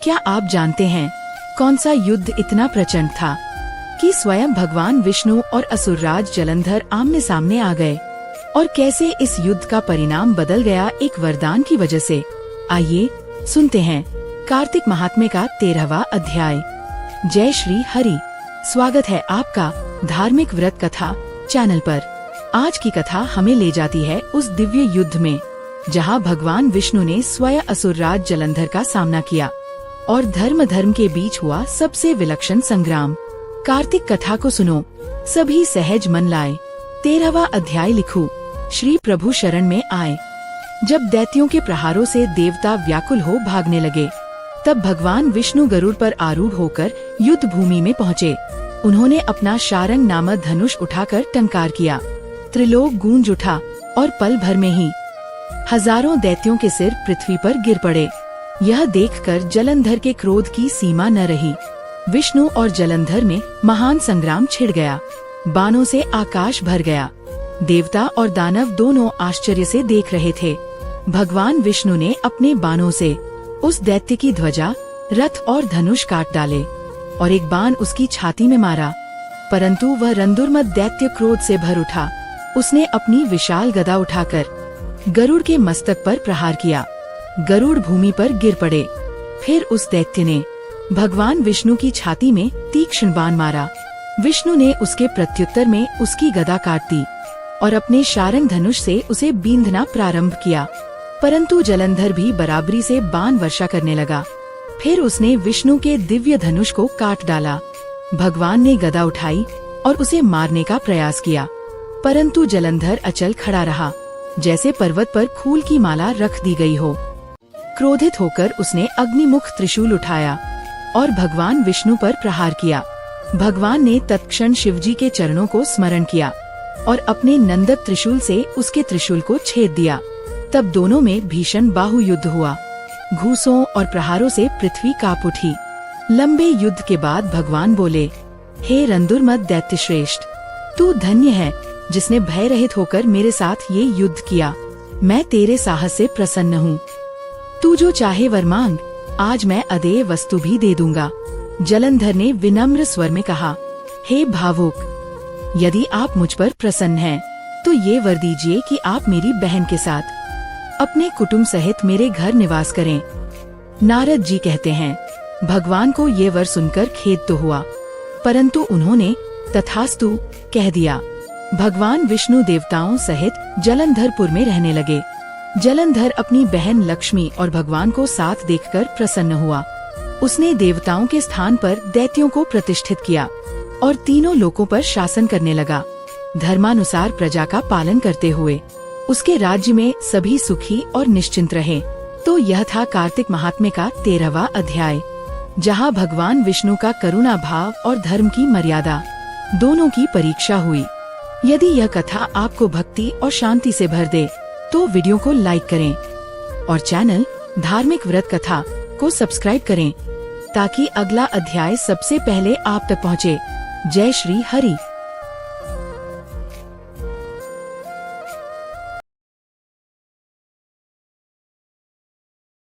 क्या आप जानते हैं कौन सा युद्ध इतना प्रचंड था कि स्वयं भगवान विष्णु और असुरराज जलंधर आमने सामने आ गए, और कैसे इस युद्ध का परिणाम बदल गया एक वरदान की वजह से? आइए सुनते हैं कार्तिक महात्म्य का 13वां अध्याय। जय श्री हरि। स्वागत है आपका धार्मिक व्रत कथा चैनल पर। आज की कथा हमें ले जाती है उस दिव्य युद्ध में जहां भगवान विष्णु ने स्वयं असुरराज जलंधर का सामना किया और धर्म के बीच हुआ सबसे विलक्षण संग्राम। कार्तिक कथा को सुनो, सभी सहज मन लाए। 13वां अध्याय लिखो। श्री प्रभु शरण में आए। जब दैत्यों के प्रहारों से देवता व्याकुल हो भागने लगे, तब भगवान विष्णु गरुड़ पर आरूढ़ होकर युद्ध भूमि में पहुँचे। उन्होंने अपना शारंग नामक धनुष उठाकर टंकार किया। त्रिलोक गूंज उठा और पल भर में ही हजारों दैत्यों के सिर पृथ्वी पर गिर पड़े। यह देखकर जलंधर के क्रोध की सीमा न रही। विष्णु और जलंधर में महान संग्राम छिड़ गया। बाणों से आकाश भर गया। देवता और दानव दोनों आश्चर्य से देख रहे थे। भगवान विष्णु ने अपने बाणों से उस दैत्य की ध्वजा, रथ और धनुष काट डाले और एक बाण उसकी छाती में मारा, परंतु वह रंदुर्मद दैत्य क्रोध से भर उठा। उसने अपनी विशाल गदा उठाकर गरुड़ के मस्तक पर प्रहार किया। गरुड़ भूमि पर गिर पड़े। फिर उस दैत्य ने भगवान विष्णु की छाती में तीक्ष्ण बाण मारा। विष्णु ने उसके प्रत्युत्तर में उसकी गदा काट दी और अपने शारंग धनुष से उसे बींधना प्रारंभ किया, परंतु जलंधर भी बराबरी से बाण वर्षा करने लगा। फिर उसने विष्णु के दिव्य धनुष को काट डाला। भगवान ने गदा उठाई और उसे मारने का प्रयास किया, परंतु जलंधर अचल खड़ा रहा, जैसे पर्वत पर फूल की माला रख दी गई हो। क्रोधित होकर उसने अग्निमुख त्रिशूल उठाया और भगवान विष्णु पर प्रहार किया। भगवान ने तत्क्षण शिवजी के चरणों को स्मरण किया और अपने नंदक त्रिशूल से उसके त्रिशूल को छेद दिया। तब दोनों में भीषण बाहुयुद्ध हुआ। घूसों और प्रहारों से पृथ्वी कांप उठी। लंबे युद्ध के बाद भगवान बोले, हे रंदुर्मद दैत्य श्रेष्ठ, तू धन्य है जिसने भय रहित होकर मेरे साथ ये युद्ध किया। मैं तेरे साहस से प्रसन्न हूँ। तू जो चाहे वर मांग, आज मैं अदेय वस्तु भी दे दूंगा। जलंधर ने विनम्र स्वर में कहा, हे भावुक, यदि आप मुझ पर प्रसन्न हैं, तो ये वर दीजिए कि आप मेरी बहन के साथ अपने कुटुंब सहित मेरे घर निवास करें। नारद जी कहते हैं, भगवान को ये वर सुनकर खेद तो हुआ, परंतु उन्होंने तथास्तु कह दिया। भगवान विष्णु देवताओं सहित जलंधरपुर में रहने लगे। जलंधर अपनी बहन लक्ष्मी और भगवान को साथ देखकर प्रसन्न हुआ। उसने देवताओं के स्थान पर दैत्यों को प्रतिष्ठित किया और तीनों लोकों पर शासन करने लगा, धर्मानुसार प्रजा का पालन करते हुए। उसके राज्य में सभी सुखी और निश्चिंत रहे। तो यह था कार्तिक महात्म्य का 13वां अध्याय, जहां भगवान विष्णु का करुणा भाव और धर्म की मर्यादा दोनों की परीक्षा हुई। यदि यह कथा आपको भक्ति और शांति से भर दे, तो वीडियो को लाइक करें और चैनल धार्मिक व्रत कथा को सब्सक्राइब करें, ताकि अगला अध्याय सबसे पहले आप तक पहुंचे। जय श्री हरि।